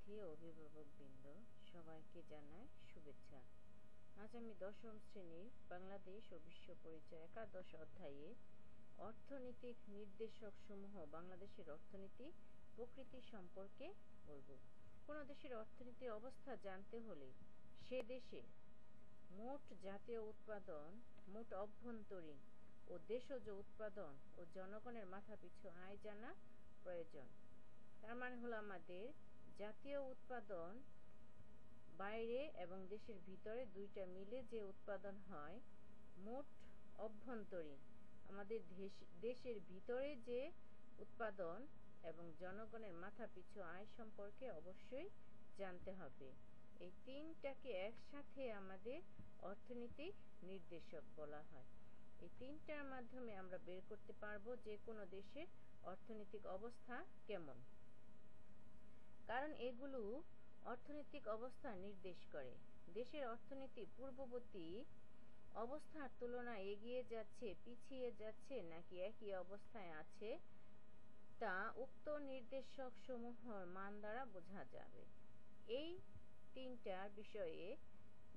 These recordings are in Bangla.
শিক্ষার্থী ও অভিভাবকবৃন্দ, সবাইকে জানাই শুভেচ্ছা। আজ আমি দশম শ্রেণীর বাংলাদেশ ও বিশ্ব পরিচয় একাদশ অধ্যায়ে অর্থনৈতিক নির্দেশক সমূহ বাংলাদেশের অর্থনীতি প্রকৃতি সম্পর্কে বলবো। কোনো দেশের অর্থনীতির অবস্থা জানতে হলে সে দেশে মোট জাতীয় উৎপাদন, মোট অভ্যন্তরীণ ও দেশজ উৎপাদন ও জনগণের মাথাপিছু আয় জানা প্রয়োজন। তার মানে হলো আমাদের জাতীয় উৎপাদন বাইরে এবং দেশের ভিতরে দুইটা মিলে যে উৎপাদন হয়, মোট অভ্যন্তরীণ আমাদের দেশের ভিতরে যে উৎপাদন এবং জনগণের মাথাপিছু আয় সম্পর্কে অবশ্যই জানতে হবে। এই তিনটাকে একসাথে আমাদের অর্থনৈতিক নির্দেশক বলা হয়। এই তিনটার মাধ্যমে আমরা বের করতে পারবো যে কোনো দেশের অর্থনৈতিক অবস্থা কেমন, কারণ এগুলো অর্থনৈতিক অবস্থা নির্দেশ করে দেশের অর্থনীতি পূর্ববর্তী অবস্থার তুলনায় এগিয়ে যাচ্ছে, পিছিয়ে যাচ্ছে নাকি একই অবস্থায় আছে, তা উক্ত নির্দেশক সমূহের মান দ্বারা বোঝা যাবে। এই তিনটা বিষয়ে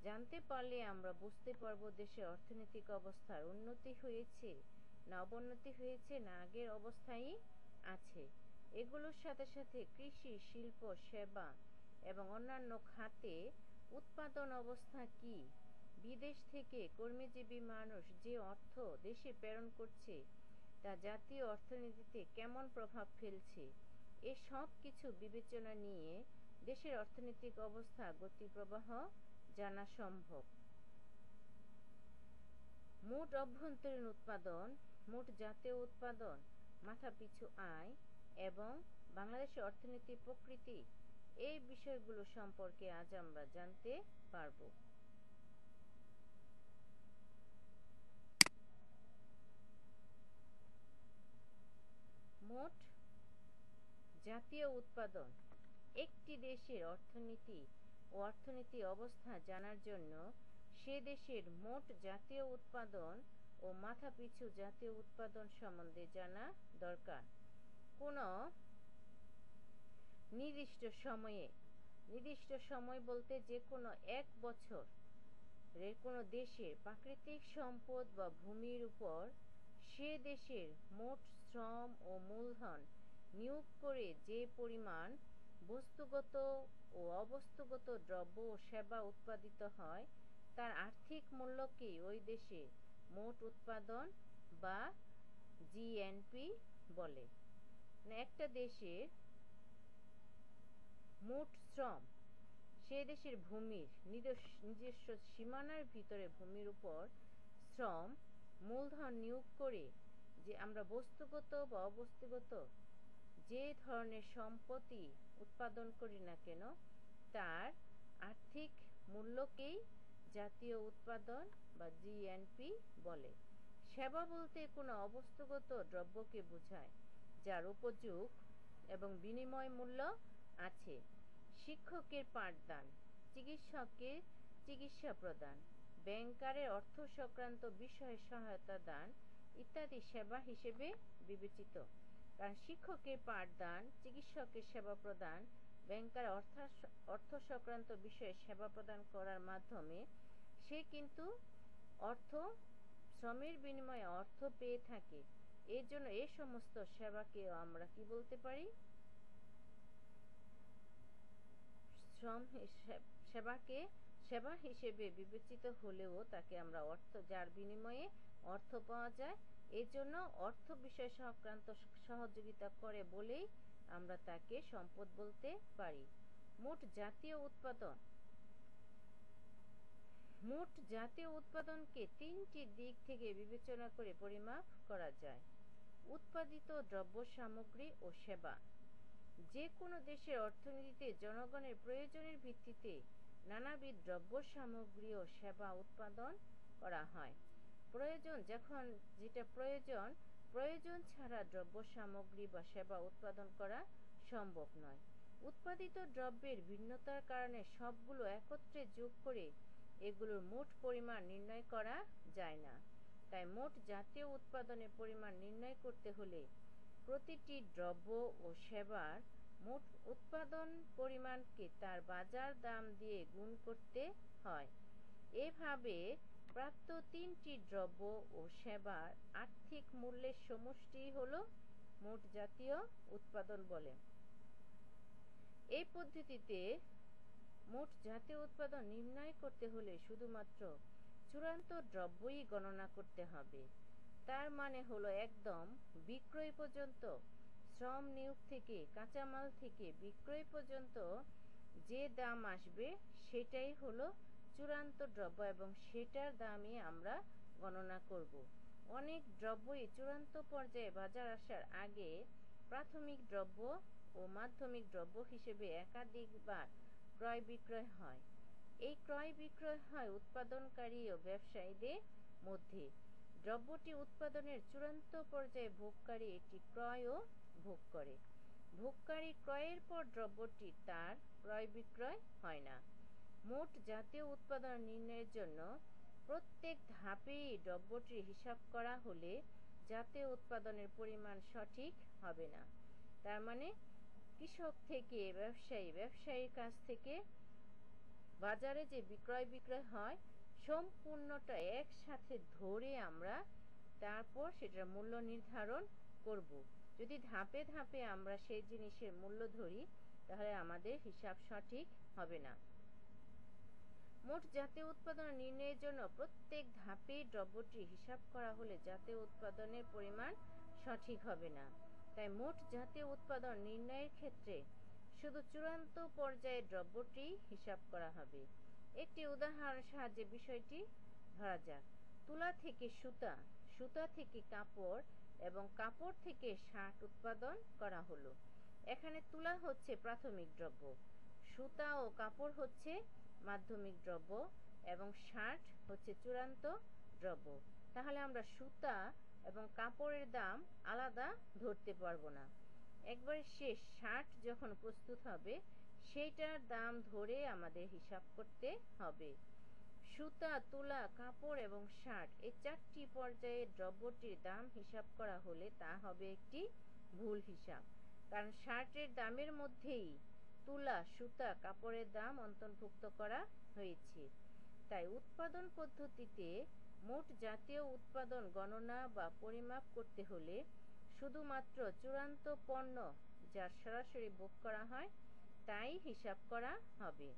জানতে পারলে আমরা বুঝতে পারবো দেশের অর্থনৈতিক অবস্থার উন্নতি হয়েছে না অবনতি হয়েছে না আগের অবস্থায় আছে। এগুলোর সাথে সাথে কৃষি, শিল্প, সেবা এবং অন্যান্য খাতে উৎপাদন অবস্থা কি, বিদেশ থেকে কর্মজীবী মানুষ যে অর্থ দেশে প্রেরণ করছে তা জাতীয় অর্থনীতিতে কেমন প্রভাব ফেলছে, এ সব কিছু বিবেচনা নিয়ে দেশের অর্থনৈতিক অবস্থা, গতিপ্রবাহ জানা সম্ভব। মোট অভ্যন্তরীণ উৎপাদন, মোট জাতীয় উৎপাদন, মাথাপিছু আয় এবং বাংলাদেশের অর্থনীতির প্রকৃতি, এই বিষয়গুলো সম্পর্কে আজ আমরা জানতে পারব। মোট জাতীয় উৎপাদন। একটি দেশের অর্থনীতি ও অর্থনীতি অবস্থা জানার জন্য সে দেশের মোট জাতীয় উৎপাদন ও মাথাপিছু জাতীয় উৎপাদন সম্বন্ধে জানা দরকার। কোনো নির্দিষ্ট সময় বলতে যে কোনো এক বছর কোনো দেশের প্রাকৃতিক সম্পদ বা ভূমির উপর সে দেশের মোট শ্রম ও মূলধন নিয়োগ করে যে পরিমাণ বস্তুগত ও অবস্তুগত দ্রব্য ও সেবা উৎপাদিত হয়, তার আর্থিক মূল্যকেই ওই দেশে মোট উৎপাদন বা জিএনপি বলে। একটা দেশের মোট শ্রম সে দেশের ভূমির নিজস্ব সীমানার ভিতরে ভূমির উপর শ্রম মূলধন নিয়োগ করে যে আমরা বস্তুগত বা অবস্তুগত যে ধরনের সম্পত্তি উৎপাদন করি না কেন, তার আর্থিক মূল্যকেই জাতীয় উৎপাদন বা জিএনপি বলে। সেবা বলতে কোনো অবস্তুগত দ্রব্যকে বোঝায় যার উপযোগ এবং বিনিময় মূল্য আছে। শিক্ষকের পাঠদান, চিকিৎসকের চিকিৎসা প্রদান, ব্যাংকারের অর্থ সংক্রান্ত বিষয়ে সহায়তা দান ইত্যাদি সেবা হিসেবে বিবেচিত। কারণ শিক্ষকের পাঠদান, চিকিৎসকের সেবা প্রদান, ব্যাংকার অর্থ সংক্রান্ত বিষয়ে সেবা প্রদান করার মাধ্যমে সে কিন্তু শ্রমের বিনিময়ে অর্থ পেয়ে থাকে। এর জন্য এই সমস্ত সেবাকে আমরা কি বলতে পারি? সেবা হিসেবে বিবেচিত হলেও তাকে আমরা যার বিনিময়ে অর্থ পাওয়া যায়, এই জন্য অর্থ বিষয় সংক্রান্ত সহযোগিতা করে বলেই আমরা তাকে সম্পদ বলতে পারি। মোট জাতীয় উৎপাদনকে তিনটি দিক থেকে বিবেচনা করে পরিমাপ করা যায়। উৎপাদিত দ্রব্য সামগ্রী ও সেবা। যে কোনো দেশের অর্থনীতিতে জনগণের প্রয়োজনের ভিত্তিতে নানাবিধ দ্রব্য সামগ্রী ও সেবা উৎপাদন করা হয়। যখন যেটা প্রয়োজন ছাড়া দ্রব্য সামগ্রী বা সেবা উৎপাদন করা সম্ভব নয়। উৎপাদিত দ্রব্যের ভিন্নতার কারণে সবগুলো একত্রে যোগ করে এগুলোর মোট পরিমাণ নির্ণয় করা যায় না। তাই মোট জাতীয় উৎপাদনের পরিমাণ নির্ণয় করতে হলে প্রতিটি দ্রব্য ও সেবার মোট উৎপাদন পরিমাণকে তার বাজার দাম দিয়ে গুণ করতে হয়। এভাবে প্রাপ্ত তিনটি দ্রব্য ও সেবার আর্থিক মূল্যের সমষ্টি হল মোট জাতীয় উৎপাদন বলে। এই পদ্ধতিতে মোট জাতীয় উৎপাদন নির্ণয় করতে হলে শুধুমাত্র চূড়ান্ত দ্রব্যই গণনা করতে হবে। তার মানে হলো একদম বিক্রয় পর্যন্ত, শ্রম নিয়োগ থেকে কাঁচামাল থেকে বিক্রয় পর্যন্ত যে দাম আসবে সেটাই হলো চূড়ান্ত দ্রব্য এবং সেটার দামই আমরা গণনা করব। অনেক দ্রব্যই চূড়ান্ত পর্যায়ে বাজার আসার আগে প্রাথমিক দ্রব্য ও মাধ্যমিক দ্রব্য হিসেবে একাধিকবার ক্রয় বিক্রয় হয়। এই ক্রয় বিক্রয় হয় উৎপাদনকারী ও ব্যবসায়ীদের মধ্যে। দ্রব্যটি উৎপাদনের চূড়ান্ত পর্যায়ে ভোগকারী এটি ক্রয় ও ভোগ করে। ভোগকারী ক্রয়ের পর দ্রব্যটি তার ক্রয় বিক্রয় হয় না। মোট জাতীয় উৎপাদন নির্ণয়ের জন্য প্রত্যেক ধাপেই দ্রব্যটির হিসাব করা হলে জাতীয় উৎপাদনের পরিমাণ সঠিক হবে না। তার মানে কৃষক থেকে ব্যবসায়ী, ব্যবসায়ীর কাছ থেকে বাজারে যে বিক্রয় বিক্রয় হয় সম্পূর্ণটা একসাথে ধরে আমরা তারপর সেটার মূল্য নির্ধারণ করব। যদি ধাপে ধাপে আমরা সেই জিনিসের মূল্য ধরি তাহলে আমাদের হিসাব সঠিক হবে না। মোট জাতীয় উৎপাদন নির্ণয়ের জন্য প্রত্যেক ধাপে দ্রব্যটি হিসাব করা হলে জাতীয় উৎপাদনের পরিমাণ সঠিক হবে না। তাই মোট জাতীয় উৎপাদন নির্ণয়ের ক্ষেত্রে শুধু চূড়ান্ত পর্যায়ে দ্রব্যটি হিসাব করা হবে। একটি উদাহরণের সাহায্যে বিষয়টি ধরা যাক। তুলা থেকে সুতা, সুতা থেকে কাপড় এবং কাপড় থেকে শার্ট উৎপাদন করা হলো। এখানে তুলা হচ্ছে প্রাথমিক দ্রব্য, সুতা ও কাপড় হচ্ছে মাধ্যমিক দ্রব্য এবং শার্ট হচ্ছে চূড়ান্ত দ্রব্য। তাহলে আমরা সুতা এবং কাপড়ের দাম আলাদা ধরতে পারবো না। একবারে শেষ শার্ট যখন প্রস্তুত হবে সেইটার দাম ধরে আমাদের হিসাব করতে হবে। সুতা, তুলা, কাপড় এবং শার্ট এই চারটি পর্যায়ে দ্রব্যটির দাম হিসাব করা হলে তা হবে একটি ভুল হিসাব, কারণ শার্টের দামের মধ্যেই তুলা, সুতা, কাপড়ের দাম অন্তর্ভুক্ত করা হয়েছে। তাই উৎপাদন পদ্ধতিতে মোট জাতীয় উৎপাদন গণনা বা পরিমাপ করতে হলে শুধুমাত্র চূড়ান্ত পণ্য যা সরাসরি ভোগ করা হয় তাই হিসাব করা হবে।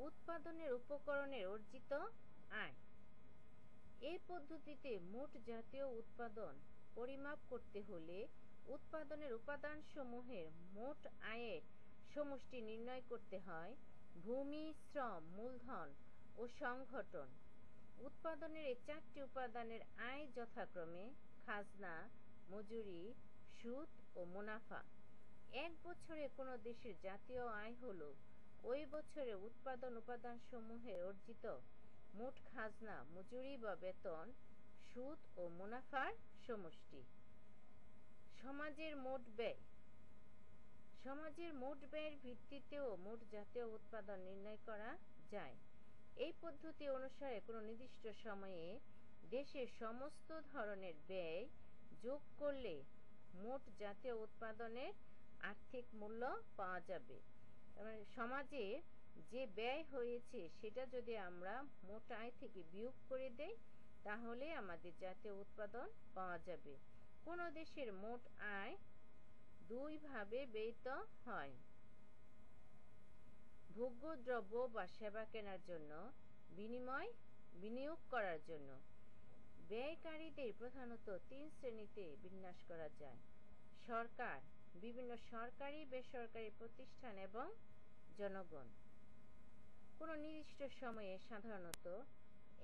উৎপাদনের উপকরণের অর্জিত আয়। এই পদ্ধতিতে মোট জাতীয় উৎপাদন পরিমাপ করতে হলে উৎপাদনের উপাদানসমূহের মোট আয়ের সমষ্টি নির্ণয় করতে হয়। ভূমি, শ্রম, মূলধন ও সংগঠন। উৎপাদনের এই চারটি উপাদানের আয় যথাক্রমে খাজনা, মজুরি, সুদ ও মুনাফা। এক বছরে কোনো দেশের জাতীয় আয় হলো ওই বছরে উৎপাদন উপাদানসমূহের অর্জিত মোট খাজনা, মজুরি বা বেতন, সুদ ও মুনাফার সমষ্টি। সমাজের মোট ব্যয়। সমাজের মোট ব্যয়ের ভিত্তিতেও মোট জাতীয় উৎপাদন নির্ণয় করা যায়। এই পদ্ধতি অনুসারে কোনো নির্দিষ্ট সময়ে দেশের সমস্ত ধরনের ব্যয় যোগ করলে মোট জাতীয় উৎপাদনের আর্থিক মূল্য পাওয়া যাবে। মানে সমাজে যে ব্যয় হয়েছে সেটা যদি আমরা মোট আয় থেকে বিয়োগ করে দেই তাহলে আমাদের জাতীয় উৎপাদন পাওয়া যাবে। কোনো দেশের মোট আয় দুই ভাবে ব্যয়িত হয়: ভোগ্য দ্রব্য বা সেবা কেনার জন্য, বিনিয়োগ করার জন্য। ব্যয়কারীদের প্রধানত তিন শ্রেণীতে বিন্যাস করা যায়: সরকার, বিভিন্ন সরকারি বেসরকারি প্রতিষ্ঠান এবং জনগণ। কোনো নির্দিষ্ট সময়ে সাধারণত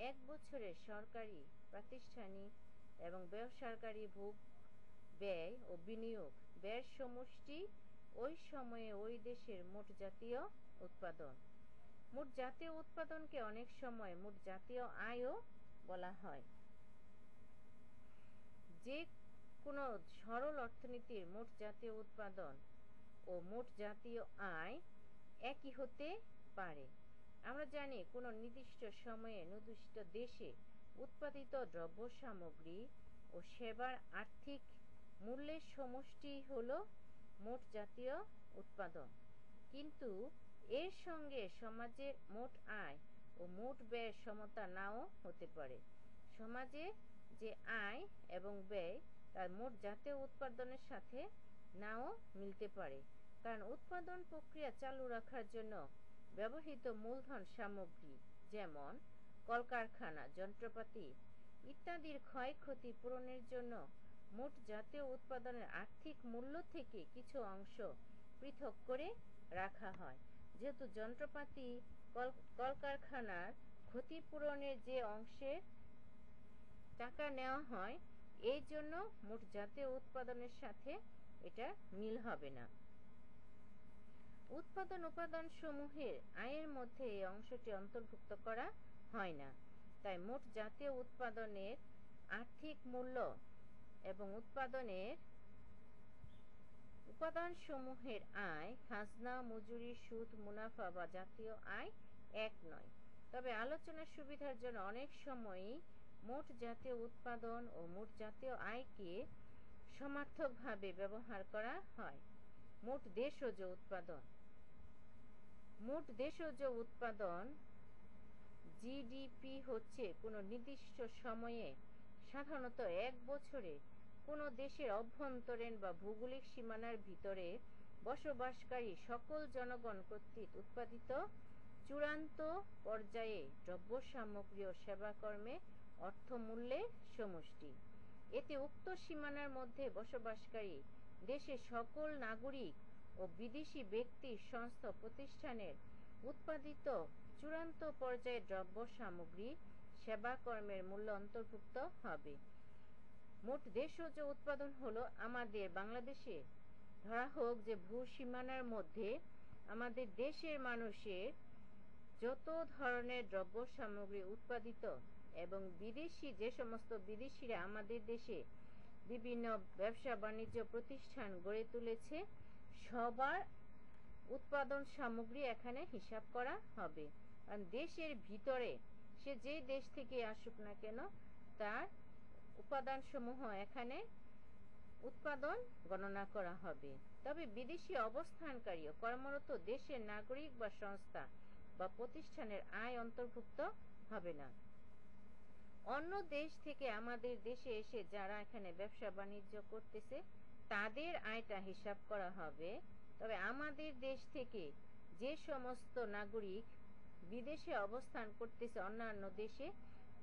এক বছরের সরকারি, প্রাতিষ্ঠানিক এবং বেসরকারি ভোগ, ব্যয় ও বিনিয়োগ ব্যয়ের সমষ্টি ওই সময়ে ওই দেশের মোট জাতীয় উৎপাদন। মোট জাতীয় উৎপাদনকে অনেক সময় মোট জাতীয় আয়ও বলা হয়। যে কোনো সরল অর্থনীতির মোট জাতীয় উৎপাদন ও মোট জাতীয় আয় একই হতে পারে। আমরা জানি কোনো নির্দিষ্ট সময়ে নির্দিষ্ট দেশে উৎপাদিত দ্রব্য সামগ্রী ও সেবার আর্থিক মূল্যের সমষ্টি হলো মোট জাতীয় উৎপাদন। কিন্তু এর সঙ্গে সমাজের মোট আয় ও মোট ব্যয়ের সমতা নাও হতে পারে। সমাজে যে আয় এবং ব্যয় তার মোট জাতীয় উৎপাদনের সাথে নাও মিলতে পারে, কারণ উৎপাদন প্রক্রিয়া চালু রাখার জন্য ব্যবহৃত মূলধন সামগ্রী যেমন কলকারখানা, যন্ত্রপাতি ইত্যাদির ক্ষয়ক্ষতি পূরণের জন্য মোট জাতীয় উৎপাদনের আর্থিক মূল্য থেকে কিছু অংশ পৃথক করে রাখা হয়। যেহেতু যন্ত্রপাতি, কলকারখানার ক্ষতিপূরণের যে অংশের টাকা নেওয়া হয়, এই জন্য মোট জাতীয় উৎপাদনের সাথে এটা মিল হবে না। উৎপাদন উপাদানসমূহের আয়ের মধ্যে এই অংশটি অন্তর্ভুক্ত করা হয় না। তাই মোট জাতীয় উৎপাদনের আর্থিক মূল্য এবং উৎপাদনের উপাদানসমূহের আয়, খাজনা, মজুরি, সুদ, মুনাফা বা জাতীয় আয় এক নয়। তবে আলোচনার সুবিধার জন্য অনেক সময়ই মোট জাতীয় উৎপাদন ও মোট জাতীয় আয়কে সমার্থকভাবে ব্যবহার করা হয়। মোট দেশজ উৎপাদন। মোট দেশজ উৎপাদন জিডিপি হচ্ছে কোনো নির্দিষ্ট সময়ে, সাধারণত এক বছরে, কোনো দেশের অভ্যন্তরীণ বা ভৌগোলিক সীমানার ভিতরে বসবাসকারী সকল জনগণ কর্তৃক উৎপাদিত চূড়ান্ত পর্যায়ে দ্রব্য সামগ্রী ও সেবাকর্মে অর্থমূল্যের সমষ্টি। এতে উক্ত সীমানার মধ্যে বসবাসকারী দেশের সকল নাগরিক ও বিদেশি ব্যক্তি, সংস্থা, প্রতিষ্ঠানের উৎপাদিত চূড়ান্ত পর্যায়ে দ্রব্য সামগ্রী, সেবাকর্মের মূল্য অন্তর্ভুক্ত হবে। মোট দেশজ উৎপাদন হলো আমাদের বাংলাদেশে ধরা হোক যে ভূসীমানার মধ্যে আমাদের দেশের মানুষের যত ধরনের দ্রব্য সামগ্রী উৎপাদিত এবং বিদেশি যে সমস্ত বিদেশিরা আমাদের দেশে বিভিন্ন ব্যবসা বাণিজ্য প্রতিষ্ঠান গড়ে তুলেছে, সবার উৎপাদন সামগ্রী এখানে হিসাব করা হবে। কারণ দেশের ভিতরে সে যে দেশ থেকে আসুক না কেন, তার উপাদানসমূহ এখানে উৎপাদন গণনা করা হবে। তবে বিদেশি অবস্থানকারী ও কর্মরত দেশের নাগরিক বা সংস্থা বা প্রতিষ্ঠানের আয় অন্তর্ভুক্ত হবে না। অন্য দেশ থেকে আমাদের দেশে এসে যারা এখানে ব্যবসা বাণিজ্য করতেছে, তাদের আয়টা হিসাব করা হবে। তবে আমাদের দেশ থেকে যে সমস্ত নাগরিক বিদেশে অবস্থান করতেছে অন্যান্য দেশে,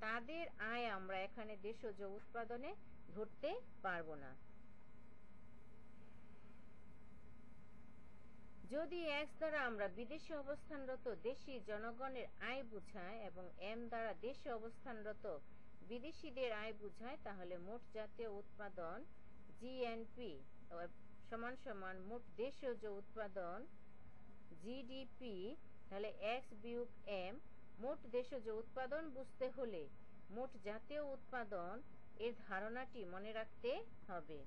তাদের আয় আমরা এখানে দেশজ উৎপাদনে ধরতে পারবো না। যদি এক্স দ্বারা আমরা বিদেশে অবস্থানরত দেশি জনগণের আয় বুঝায় এবং এম দ্বারা দেশে অবস্থানরত বিদেশিদের আয় বুঝায়, তাহলে মোট জাতীয় উৎপাদন জিএনপি সমান সমান মোট দেশজ উৎপাদন জিডিপি, তাহলে এক্স বিয়োগ এম। মোট দেশজ উৎপাদন বুঝতে হলে মোট জাতীয় উৎপাদন এর ধারণাটি মনে রাখতে হবে।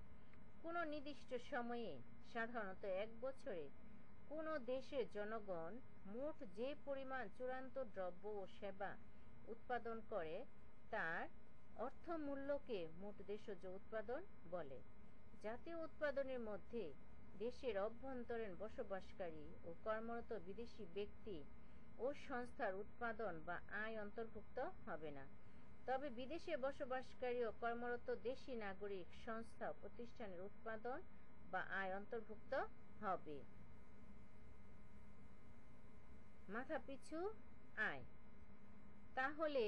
কোনো নির্দিষ্ট সময়ে, সাধারণত এক বছরে, কোনো দেশের জনগণ মোট যে পরিমাণ চূড়ান্ত দ্রব্য ও সেবা উৎপাদন করে, তার অর্থমূল্যকে মোট দেশজ উৎপাদন বলে। জাতীয় উৎপাদনের মধ্যে দেশের অভ্যন্তরীণ বসবাসকারী ও কর্মরত বিদেশি ব্যক্তি ও সংস্থার উৎপাদন বা আয় অন্তর্ভুক্ত হবে না। তবে বিদেশে বসবাসকারী ও কর্মরত দেশি নাগরিক, সংস্থা ও প্রতিষ্ঠানের উৎপাদন বা আয় অন্তর্ভুক্ত হবে। মাথাপিছু আয়। তাহলে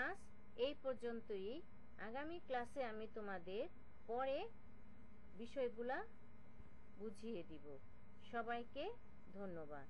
আজ এই পর্যন্তই। আগামী ক্লাসে আমি তোমাদের পরে বিষয়গুলা বুঝিয়ে দিব। সবাইকে ধন্যবাদ।